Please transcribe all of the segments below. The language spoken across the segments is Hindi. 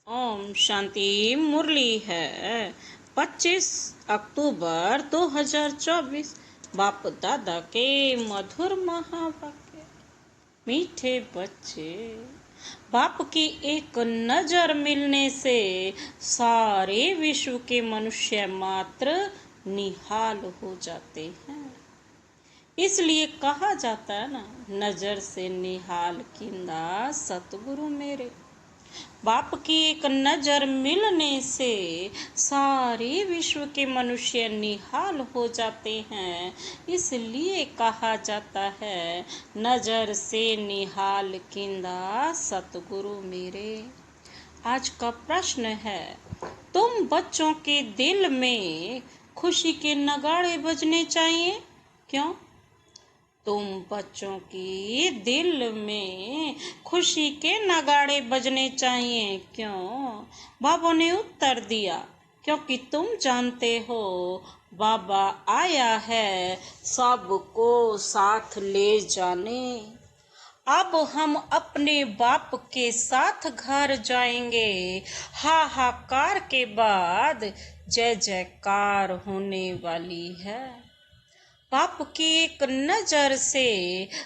ओम शांति। मुरली है 25 अक्टूबर 2024। बाप दादा के मधुर महावाक्य। मीठे बच्चे, बाप की एक नजर मिलने से सारे विश्व के मनुष्य मात्र निहाल हो जाते हैं। इसलिए कहा जाता है ना, नजर से निहाल किंदा सतगुरु मेरे। बाप की एक नजर मिलने से सारे विश्व के मनुष्य निहाल हो जाते हैं। इसलिए कहा जाता है, नजर से निहाल किंदा सतगुरु मेरे। आज का प्रश्न है, तुम बच्चों के दिल में खुशी के नगाड़े बजने चाहिए, क्यों? तुम बच्चों की दिल में खुशी के नगाड़े बजने चाहिए, क्यों? बाबा ने उत्तर दिया, क्योंकि तुम जानते हो बाबा आया है सबको साथ ले जाने। अब हम अपने बाप के साथ घर जाएंगे। हाहाकार के बाद जय जयकार होने वाली है। बाप की एक नजर से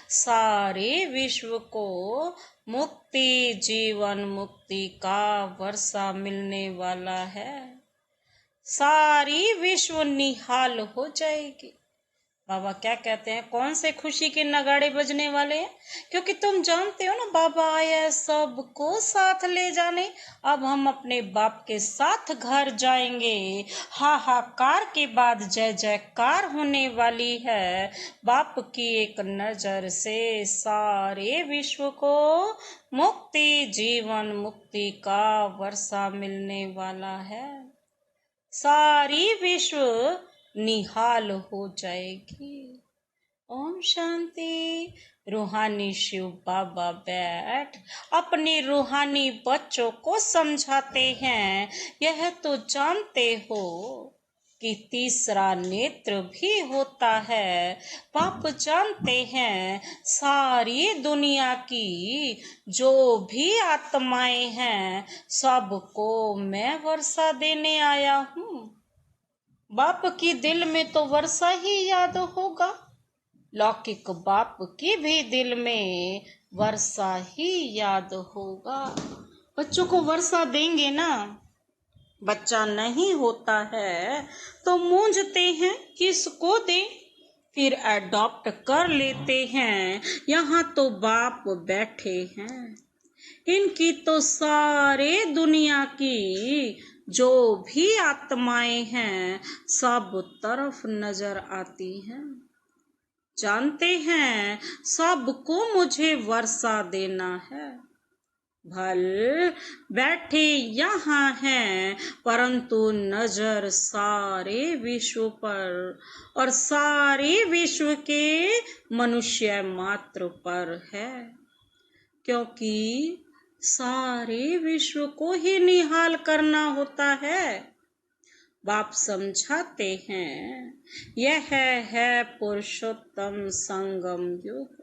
सारे विश्व को मुक्ति, जीवन मुक्ति का वर्षा मिलने वाला है। सारी विश्व निहाल हो जाएगी। बाबा क्या कहते हैं, कौन से खुशी के नगाड़े बजने वाले हैं? क्योंकि तुम जानते हो ना, बाबा आया सबको साथ ले जाने। अब हम अपने बाप के साथ घर जाएंगे। हाहाकार के बाद जय जयकार होने वाली है। बाप की एक नजर से सारे विश्व को मुक्ति, जीवन मुक्ति का वर्षा मिलने वाला है। सारी विश्व निहाल हो जाएगी। ओम शांति। रूहानी शिव बाबा बैठ अपने रूहानी बच्चों को समझाते हैं। यह तो जानते हो कि तीसरा नेत्र भी होता है। बाप जानते हैं सारी दुनिया की जो भी आत्माएं हैं, सबको मैं वर्षा देने आया हूँ। बाप की दिल में तो वर्षा ही याद होगा। लौकिक बाप की भी दिल में वर्षा ही याद होगा। बच्चों को वर्षा देंगे ना। बच्चा नहीं होता है तो मूंझते हैं किसको दे, फिर अडॉप्ट कर लेते हैं। यहाँ तो बाप बैठे हैं, इनकी तो सारे दुनिया की जो भी आत्माएं हैं सब तरफ नजर आती हैं। जानते हैं सबको मुझे वर्षा देना है। भल बैठे यहाँ हैं, परंतु नजर सारे विश्व पर और सारे विश्व के मनुष्य मात्र पर है। क्योंकि सारे विश्व को ही निहाल करना होता है। बाप समझाते हैं, यह है पुरुषोत्तम संगम युग।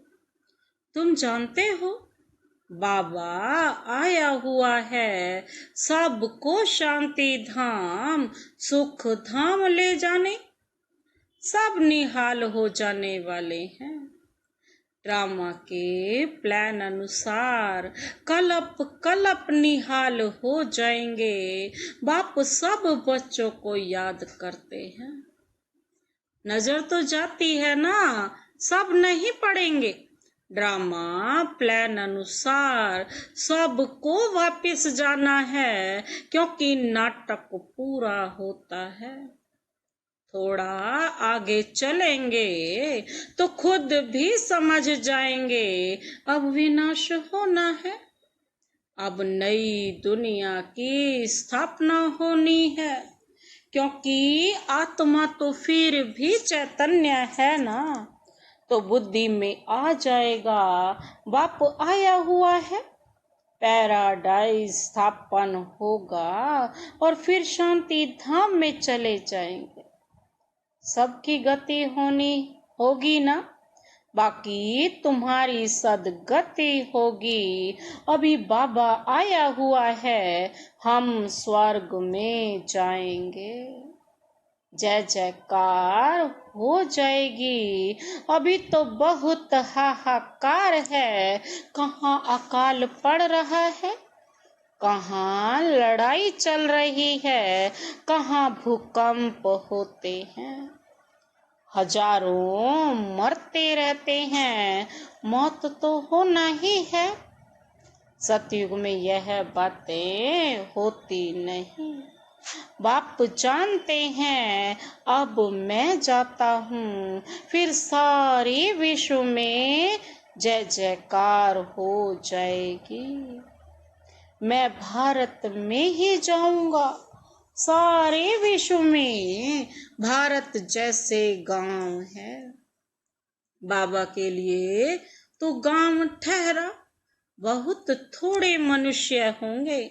तुम जानते हो बाबा आया हुआ है सबको शांति धाम, सुख धाम ले जाने। सब निहाल हो जाने वाले हैं। ड्रामा के प्लान अनुसार कलप कलप निहाल हो जाएंगे। बाप सब बच्चों को याद करते हैं। नजर तो जाती है ना, सब नहीं पढ़ेंगे। ड्रामा प्लान अनुसार सबको वापस जाना है, क्योंकि नाटक पूरा होता है। थोड़ा आगे चलेंगे तो खुद भी समझ जाएंगे, अब विनाश होना है। अब नई दुनिया की स्थापना होनी है, क्योंकि आत्मा तो फिर भी चैतन्य है ना, तो बुद्धि में आ जाएगा बाप आया हुआ है। पैराडाइज स्थापन होगा और फिर शांति धाम में चले जाएंगे। सबकी गति होगी ना। बाकी तुम्हारी सदगति होगी। अभी बाबा आया हुआ है, हम स्वर्ग में जाएंगे। जय जयकार हो जाएगी। अभी तो बहुत हाहाकार है, कहाँ अकाल पड़ रहा है, कहाँ लड़ाई चल रही है, कहाँ भूकंप होते हैं, हजारों मरते रहते हैं, मौत तो होना ही है। सतयुग में यह बातें होती नहीं। बाप जानते हैं अब मैं जाता हूँ, फिर सारे विश्व में जय जयकार हो जाएगी। मैं भारत में ही जाऊंगा, सारे विश्व में भारत जैसे गांव है। बाबा के लिए तो गांव ठहरा, बहुत थोड़े मनुष्य होंगे।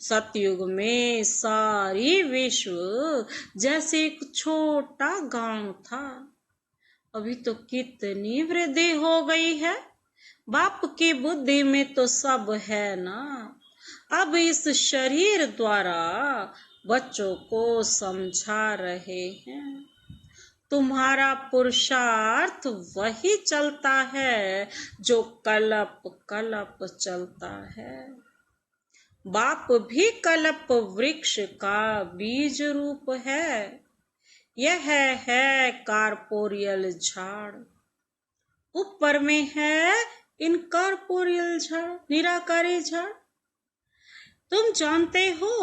सतयुग में सारी विश्व जैसे एक छोटा गांव था। अभी तो कितनी वृद्धि हो गई है। बाप की बुद्धि में तो सब है ना। अब इस शरीर द्वारा बच्चों को समझा रहे हैं। तुम्हारा पुरुषार्थ वही चलता है जो कल्प कल्प चलता है। बाप भी कल्प वृक्ष का बीज रूप है। यह है कार्पोरियल झाड़, ऊपर में है इनकॉर्पोरियल झाड़, निराकारी झाड़। तुम जानते हो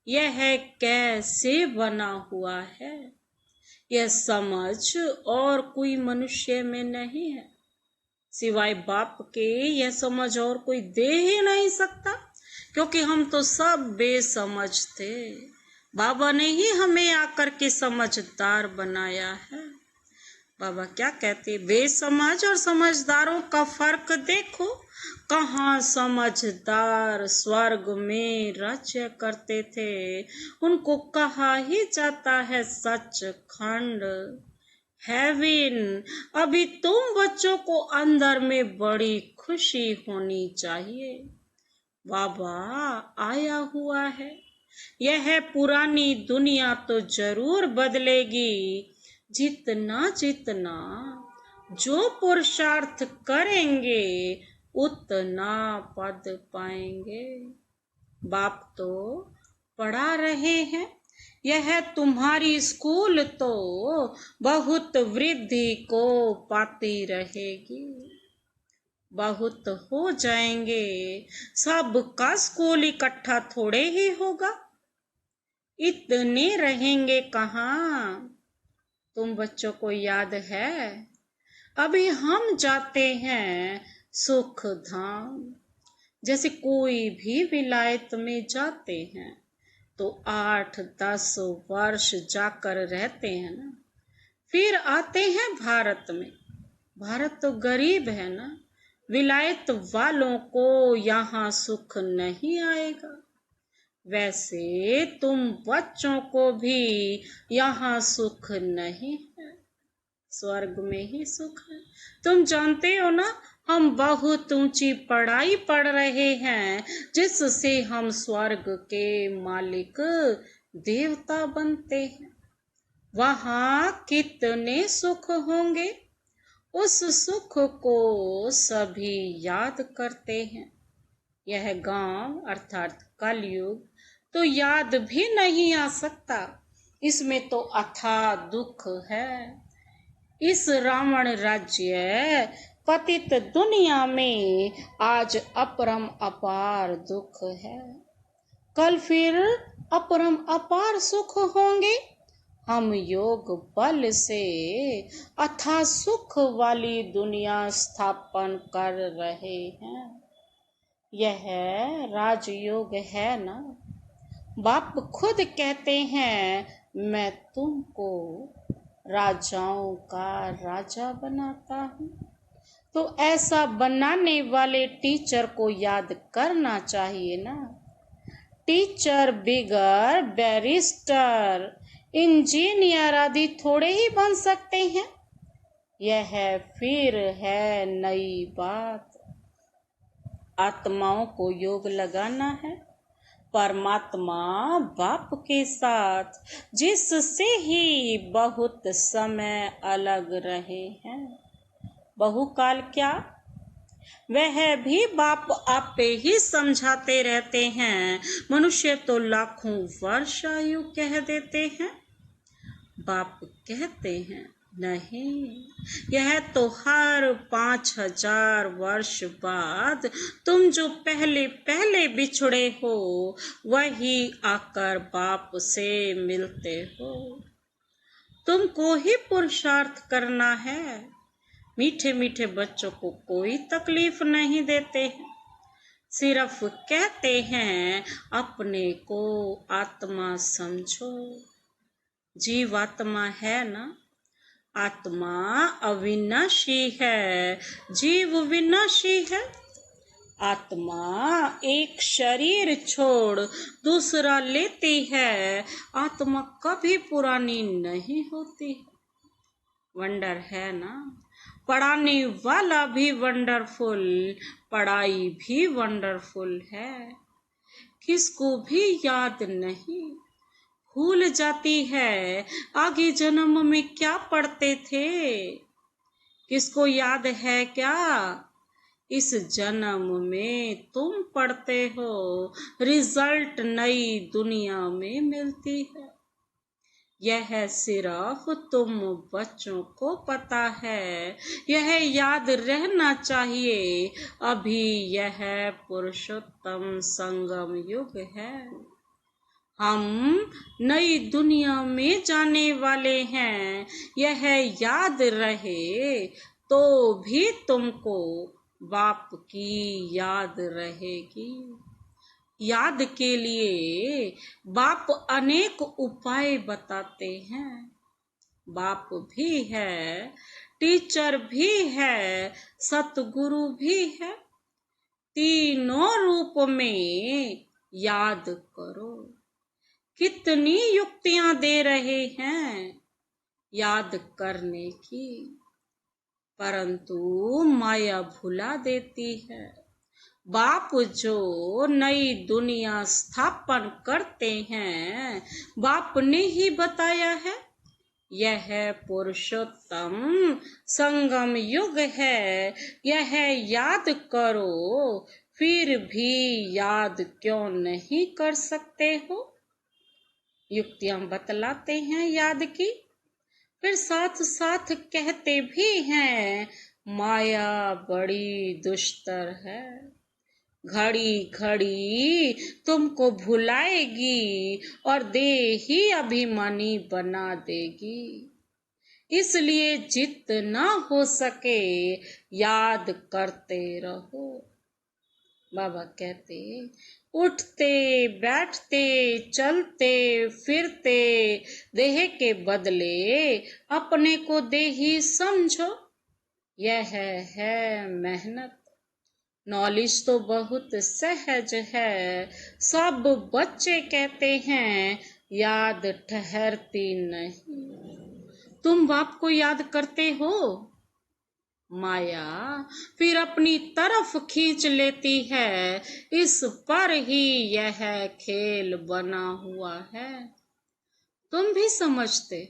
यह कैसे बना हुआ है? यह समझ और कोई मनुष्य में नहीं है, सिवाय बाप के यह समझ और कोई दे ही नहीं सकता, क्योंकि हम तो सब बेसमझ थे। बाबा ने ही हमें आकर के समझदार बनाया है। बाबा क्या कहते, बेसमझ और समझदारों का फर्क देखो। कहाँ समझदार स्वर्ग में राज्य करते थे, उनको कहा ही जाता है सचखंड, हेवन। अभी तुम बच्चों को अंदर में बड़ी खुशी होनी चाहिए। बाबा आया हुआ है। यह पुरानी दुनिया तो जरूर बदलेगी, जितना जितना जो पुरुषार्थ करेंगे उतना पद पाएंगे। बाप तो पढ़ा रहे हैं। यह तुम्हारी स्कूल तो बहुत वृद्धि को पाती रहेगी। बहुत हो जाएंगे, सबका स्कूल इकट्ठा थोड़े ही होगा। इतने रहेंगे कहाँ? तुम बच्चों को याद है, अभी हम जाते हैं सुख धाम। जैसे कोई भी विलायत में जाते हैं तो 8-10 वर्ष जाकर रहते हैं ना, फिर आते हैं भारत में। भारत तो गरीब है ना, विलायत वालों को यहाँ सुख नहीं आएगा। वैसे तुम बच्चों को भी यहाँ सुख नहीं है, स्वर्ग में ही सुख है। तुम जानते हो ना, हम बहुत ऊंची पढ़ाई पढ़ रहे हैं, जिससे हम स्वर्ग के मालिक देवता बनते हैं। वहाँ कितने सुख होंगे, उस सुख को सभी याद करते हैं। यह गांव अर्थात कलयुग तो याद भी नहीं आ सकता, इसमें तो अथाह दुख है। इस रावण राज्य पतित दुनिया में आज अपरम अपार दुख है, कल फिर अपरम अपार सुख होंगे। हम योग बल से अथाह सुख वाली दुनिया स्थापन कर रहे हैं। यह राजयोग है ना। बाप खुद कहते हैं, मैं तुमको राजाओं का राजा बनाता हूँ। तो ऐसा बनाने वाले टीचर को याद करना चाहिए ना। टीचर बिगर बैरिस्टर, इंजीनियर आदि थोड़े ही बन सकते हैं। यह फिर है नई बात। आत्माओं को योग लगाना है परमात्मा बाप के साथ, जिससे ही बहुत समय अलग रहे हैं। बहुकाल क्या, वह भी बाप आपे ही समझाते रहते हैं। मनुष्य तो लाखों वर्ष आयु कह देते हैं, बाप कहते हैं नहीं, यह तो हर 5000 वर्ष बाद तुम जो पहले पहले बिछड़े हो वही आकर बाप से मिलते हो। तुमको ही पुरुषार्थ करना है। मीठे मीठे बच्चों को कोई तकलीफ नहीं देते हैं, सिर्फ कहते हैं अपने को आत्मा समझो। जीव आत्मा है ना, आत्मा अविनाशी है, जीव विनाशी है। आत्मा एक शरीर छोड़ दूसरा लेती है, आत्मा कभी पुरानी नहीं होती। वंडर है ना, पढ़ाने वाला भी वंडरफुल, पढ़ाई भी वंडरफुल है। किसको भी याद नहीं, भूल जाती है आगे जन्म में क्या पढ़ते थे। किसको याद है क्या, इस जन्म में तुम पढ़ते हो, रिजल्ट नई दुनिया में मिलती है। यह सिर्फ तुम बच्चों को पता है, यह याद रहना चाहिए। अभी यह पुरुषोत्तम संगम युग है, हम नई दुनिया में जाने वाले हैं। यह याद रहे तो भी तुमको बाप की याद रहेगी। याद के लिए बाप अनेक उपाय बताते हैं। बाप भी है, टीचर भी है, सतगुरु भी है। तीनों रूप में याद करो। कितनी युक्तियां दे रहे हैं याद करने की, परंतु माया भुला देती है। बाप जो नई दुनिया स्थापन करते हैं, बाप ने ही बताया है। यह पुरुषोत्तम संगम युग है, यह याद करो। फिर भी याद क्यों नहीं कर सकते हो। युक्तियां बतलाते हैं याद की, फिर साथ साथ कहते भी हैं माया बड़ी दुष्टर है। घड़ी घड़ी तुमको भुलाएगी और देह ही अभिमानी बना देगी। इसलिए जितना हो सके याद करते रहो। बाबा कहते उठते बैठते चलते फिरते देह के बदले अपने को देही समझो। यह है मेहनत। नॉलेज तो बहुत सहज है, सब बच्चे कहते हैं याद ठहरती नहीं। तुम बाप को याद करते हो, माया फिर अपनी तरफ खींच लेती है। इस पर ही यह खेल बना हुआ है। तुम भी समझते,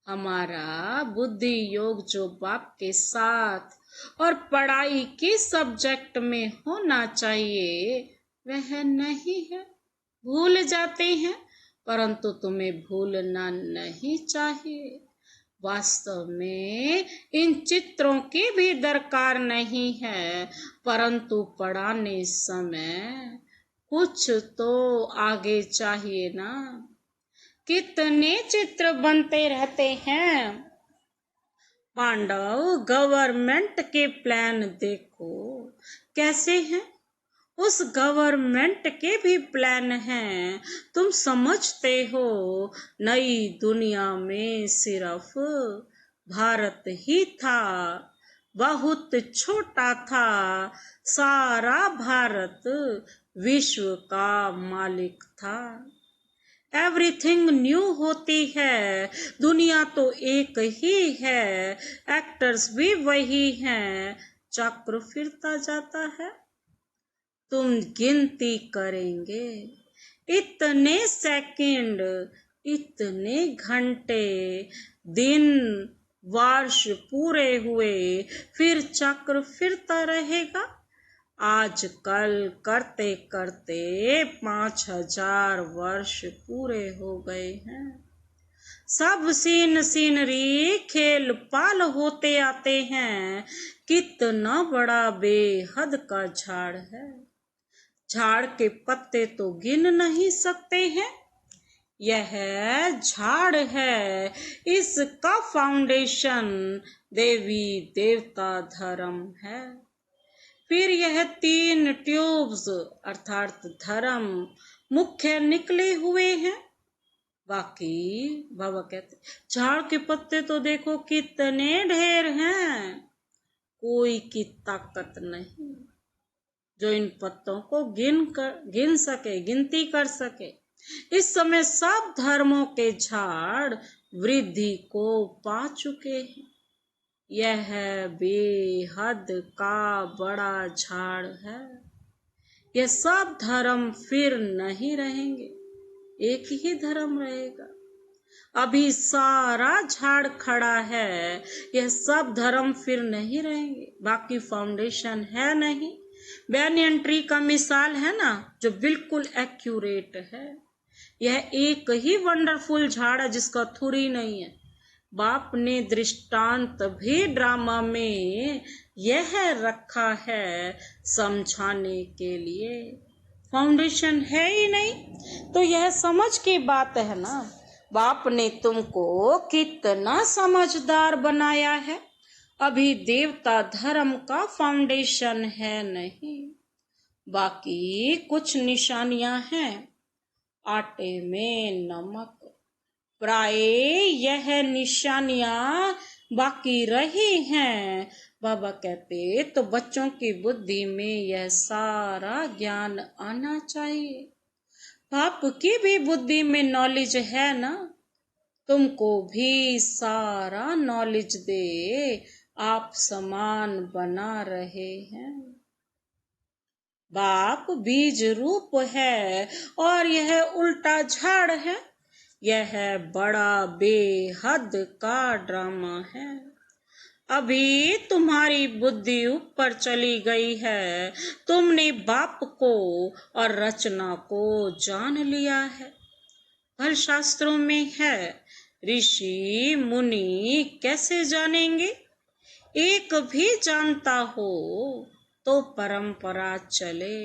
हमारा बुद्धि योग जो बाप के साथ और पढ़ाई के सब्जेक्ट में होना चाहिए वह नहीं है। भूल जाते हैं, परंतु तुम्हें भूलना नहीं चाहिए। वास्तव में इन चित्रों की भी दरकार नहीं है, परंतु पढ़ाने समय कुछ तो आगे चाहिए ना। कितने चित्र बनते रहते हैं। पांडव गवर्नमेंट के प्लान देखो कैसे हैं, उस गवर्नमेंट के भी प्लान हैं। तुम समझते हो नई दुनिया में सिर्फ भारत ही था, बहुत छोटा था। सारा भारत विश्व का मालिक था। एवरीथिंग न्यू होती है। दुनिया तो एक ही है, एक्टर्स भी वही हैं, चक्र फिरता जाता है। तुम गिनती करेंगे, इतने सेकंड, इतने घंटे, दिन वर्ष पूरे हुए, फिर चक्र फिरता रहेगा। आजकल करते करते 5000 वर्ष पूरे हो गए हैं। सब सीनरी खेल पाल होते आते हैं। कितना बड़ा बेहद का झाड़ है, झाड़ के पत्ते तो गिन नहीं सकते हैं। यह झाड़ है, इसका फाउंडेशन देवी देवता धर्म है। फिर यह 3 ट्यूब्स अर्थात धर्म मुख्य निकले हुए हैं। बाकी बाबा कहते झाड़ के पत्ते तो देखो कितने ढेर हैं, कोई की ताकत नहीं जो इन पत्तों को गिन सके, गिनती कर सके। इस समय सब धर्मों के झाड़ वृद्धि को पा चुके हैं। यह बेहद का बड़ा झाड़ है। यह सब धर्म फिर नहीं रहेंगे, एक ही धर्म रहेगा। अभी सारा झाड़ खड़ा है, यह सब धर्म फिर नहीं रहेंगे, बाकी फाउंडेशन है नहीं। बैनियन ट्री का मिसाल है ना, जो बिल्कुल एक्यूरेट है। यह एक ही वंडरफुल झाड़ है जिसका थुरी नहीं है। बाप ने दृष्टांत भी ड्रामा में यह रखा है समझाने के लिए। फाउंडेशन है ही नहीं तो यह समझ की बात है ना। बाप ने तुमको कितना समझदार बनाया है। अभी देवता धर्म का फाउंडेशन है नहीं, बाकी कुछ निशानियां हैं। आटे में नमक, प्राय यह निशानियां बाकी रही हैं। बाबा कहते तो बच्चों की बुद्धि में यह सारा ज्ञान आना चाहिए। बाप की भी बुद्धि में नॉलेज है ना, तुमको भी सारा नॉलेज दे, आप समान बना रहे हैं। बाप बीज रूप है और यह उल्टा झाड़ है। यह बड़ा बेहद का ड्रामा है। अभी तुम्हारी बुद्धि ऊपर चली गई है, तुमने बाप को और रचना को जान लिया है। फल शास्त्रों में है, ऋषि मुनि कैसे जानेंगे? एक भी जानता हो तो परंपरा चले,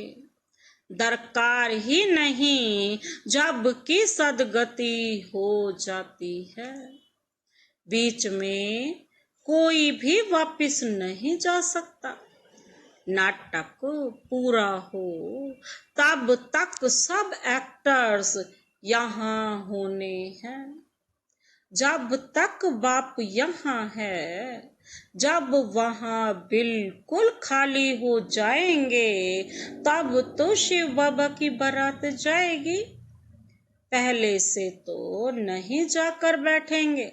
दरकार ही नहीं जब कि सदगति हो जाती है। बीच में कोई भी वापस नहीं जा सकता। नाटक पूरा हो तब तक सब एक्टर्स यहाँ होने हैं। जब तक बाप यहाँ है, जब वहाँ बिल्कुल खाली हो जाएंगे तब तो शिव बाबा की बारात जाएगी। पहले से तो नहीं जाकर बैठेंगे,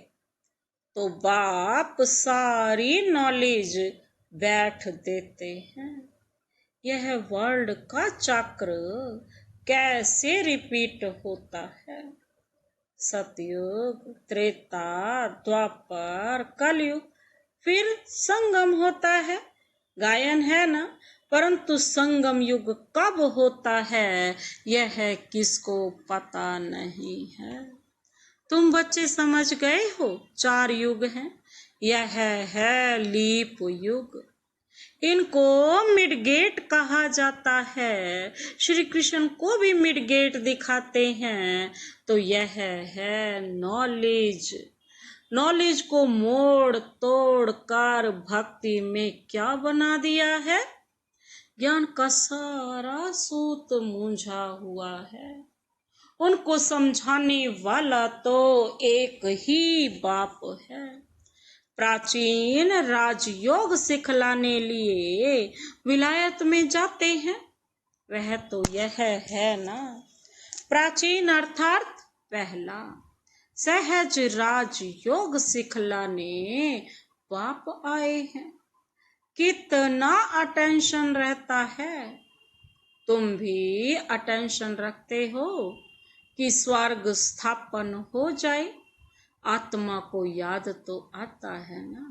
तो बाप सारी नॉलेज बैठ देते हैं। यह वर्ल्ड का चक्र कैसे रिपीट होता है? सतयुग, त्रेता, द्वापर, कलयुग, फिर संगम होता है। गायन है ना, परंतु संगम युग कब होता है यह किसको पता नहीं है। तुम बच्चे समझ गए हो 4 युग हैं। यह है लीप युग, इनको मिडगेट कहा जाता है। श्री कृष्ण को भी मिडगेट दिखाते हैं। तो यह है नॉलेज। नॉलेज को मोड़ तोड़ कर भक्ति में क्या बना दिया है? ज्ञान का सारा सूत मूंझा हुआ है। उनको समझाने वाला तो एक ही बाप है। प्राचीन राजयोग सिखलाने लिए विलायत में जाते हैं, वह तो यह है ना। प्राचीन अर्थात पहला, सहज राज योग सिखलाने बाप आए हैं। कितना अटेंशन रहता है। तुम भी अटेंशन रखते हो कि स्वर्ग स्थापन हो जाए। आत्मा को याद तो आता है ना।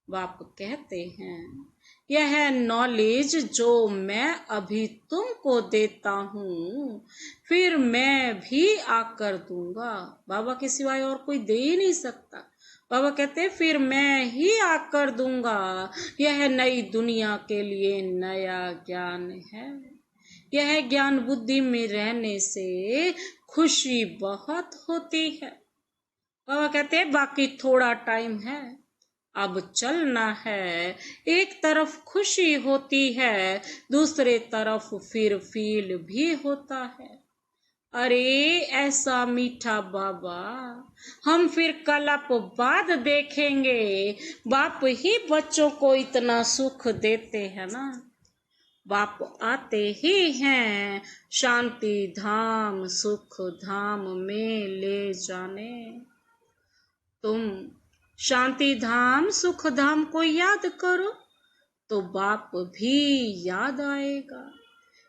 बाप कहते हैं, यह नॉलेज जो मैं अभी तुमको देता हूँ, फिर मैं भी आकर दूंगा। बाबा के सिवाय और कोई दे ही नहीं सकता। बाबा कहते हैं, फिर मैं ही आकर दूंगा। यह नई दुनिया के लिए नया ज्ञान है। यह ज्ञान बुद्धि में रहने से खुशी बहुत होती है। बाबा कहते हैं, बाकी थोड़ा टाइम है, अब चलना है। एक तरफ खुशी होती है, दूसरे तरफ फिर फील भी होता है। अरे ऐसा मीठा बाबा, हम फिर कलप बाद देखेंगे। बाप ही बच्चों को इतना सुख देते हैं ना। बाप आते ही हैं शांति धाम सुख धाम में ले जाने। तुम शांति धाम सुख धाम को याद करो तो बाप भी याद आएगा।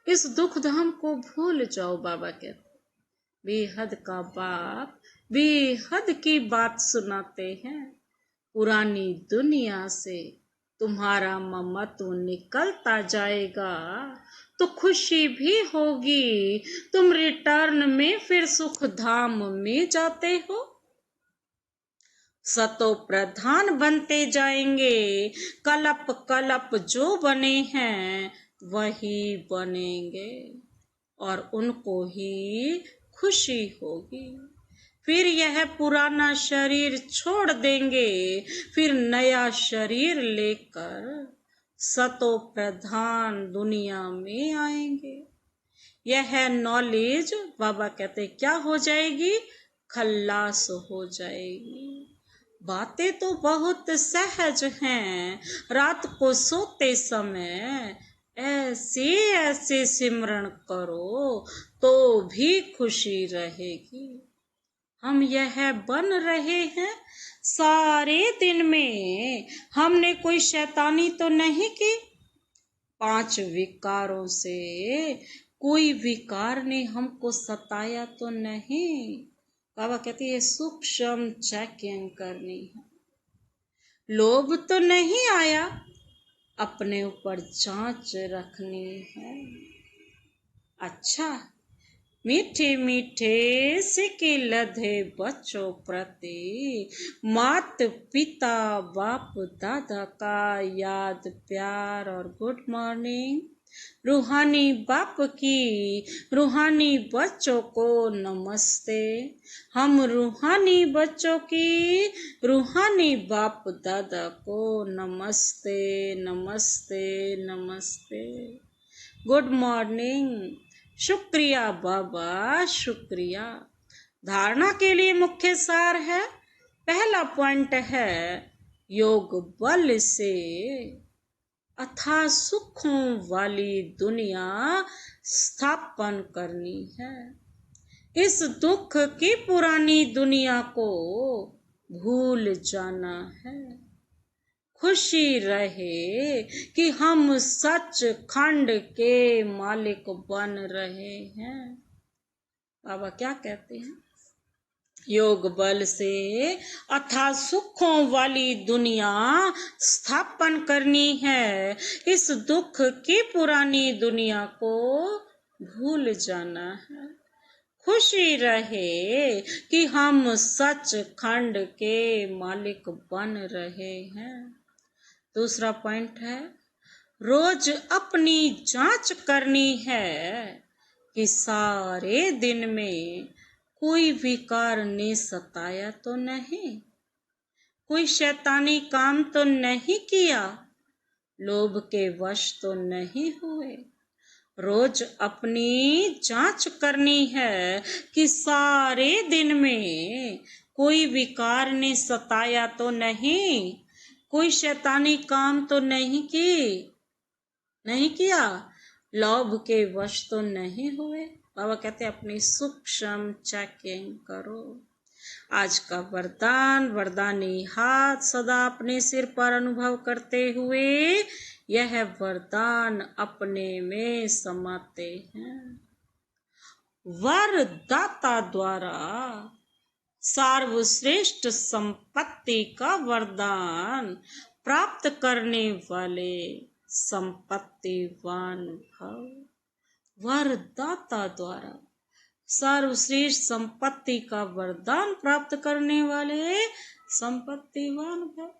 इस दुख धाम को भूल जाओ। बाबा कहते बेहद का बाप बेहद की बात सुनाते हैं। पुरानी दुनिया से तुम्हारा ममत्व निकलता जाएगा तो खुशी भी होगी। तुम रिटर्न में फिर सुख धाम में जाते हो। सतो प्रधान बनते जाएंगे। कलप कलप जो बने हैं वही बनेंगे और उनको ही खुशी होगी। फिर यह पुराना शरीर छोड़ देंगे, फिर नया शरीर लेकर सतो प्रधान दुनिया में आएंगे। यह नॉलेज बाबा कहते क्या हो जाएगी? खल्लास हो जाएगी। बातें तो बहुत सहज हैं। रात को सोते समय ऐसे ऐसे सिमरण करो तो भी खुशी रहेगी। हम यह बन रहे हैं सारे दिन में। हमने कोई शैतानी तो नहीं की। 5 विकारों से कोई विकार ने हमको सताया तो नहीं। बाबा कहते ये सूक्ष्म चेकिंग करनी है। लोभ तो नहीं आया, अपने ऊपर जांच रखनी है। अच्छा, मीठे मीठे सिके लधे बच्चों प्रति मात पिता बाप दादा का याद प्यार और गुड मॉर्निंग। रूहानी बाप की रूहानी बच्चों को नमस्ते। हम रूहानी बच्चों की रूहानी बाप दादा को नमस्ते नमस्ते नमस्ते। Good morning. शुक्रिया बाबा शुक्रिया। धारणा के लिए मुख्य सार है। पहला पॉइंट है योग बल से अथाह सुखों वाली दुनिया स्थापन करनी है। इस दुख की पुरानी दुनिया को भूल जाना है। खुशी रहे कि हम सच खंड के मालिक बन रहे हैं। बाबा क्या कहते हैं? योग बल से अथाह सुखों वाली दुनिया स्थापन करनी है। इस दुख की पुरानी दुनिया को भूल जाना है। खुशी रहे कि हम सच खंड के मालिक बन रहे हैं। दूसरा पॉइंट है रोज अपनी जांच करनी है कि सारे दिन में कोई विकार ने सताया तो नहीं, कोई शैतानी काम तो नहीं किया, लोभ के वश तो नहीं हुए। रोज अपनी जांच करनी है कि सारे दिन में कोई विकार ने सताया तो नहीं, कोई शैतानी काम तो नहीं किया, लोभ के वश तो नहीं हुए। बाबा कहते हैं अपनी सूक्ष्म चेकिंग करो। आज का वरदान, वरदानी हाथ सदा अपने सिर पर अनुभव करते हुए यह वरदान अपने में समाते हैं। वरदाता द्वारा सर्वश्रेष्ठ संपत्ति का वरदान प्राप्त करने वाले संपत्तिवान भव। वरदाता द्वारा सर्वश्रेष्ठ संपत्ति का वरदान प्राप्त करने वाले संपत्तिवान भव।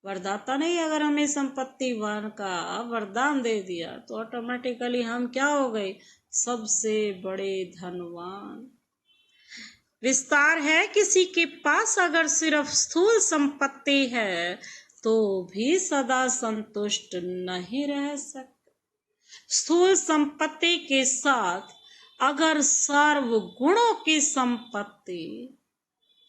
वरदाता ने अगर हमें संपत्तिवान का वरदान दे दिया तो ऑटोमेटिकली हम क्या हो गए? सबसे बड़े धनवान। विस्तार है, किसी के पास अगर सिर्फ स्थूल संपत्ति है तो भी सदा संतुष्ट नहीं रह सकते। स्थूल संपत्ति के साथ अगर सर्व गुणों की संपत्ति,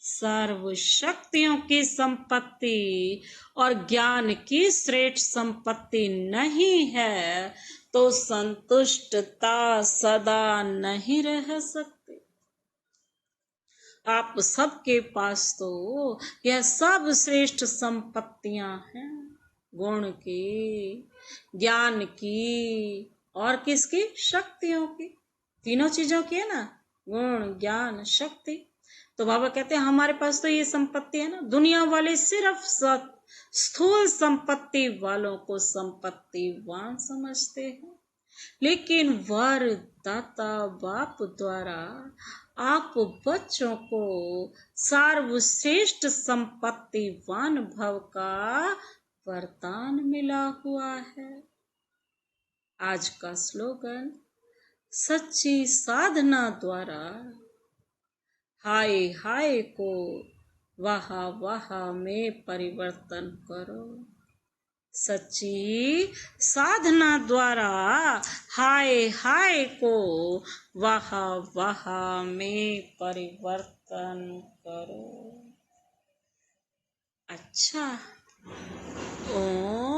सर्व शक्तियों की संपत्ति और ज्ञान की श्रेष्ठ संपत्ति नहीं है तो संतुष्टता सदा नहीं रह सकती। आप सबके पास तो यह सब श्रेष्ठ संपत्तियां हैं, गुण की, ज्ञान की और किसकी? शक्तियों की। तीनों चीजों की है ना, गुण, ज्ञान, शक्ति। तो बाबा कहते हैं हमारे पास तो ये संपत्ति है ना। दुनिया वाले सिर्फ स्थूल संपत्ति वालों को संपत्तिवान समझते हैं, लेकिन वरदाता बाप द्वारा आप बच्चों को सर्वश्रेष्ठ संपत्तिवान भव का वरदान मिला हुआ है। आज का स्लोगन, सच्ची साधना द्वारा हाय हाय को वाह वाह में परिवर्तन करो। सच्ची साधना द्वारा हाय हाय को वाह वाह में परिवर्तन करो। अच्छा, ओम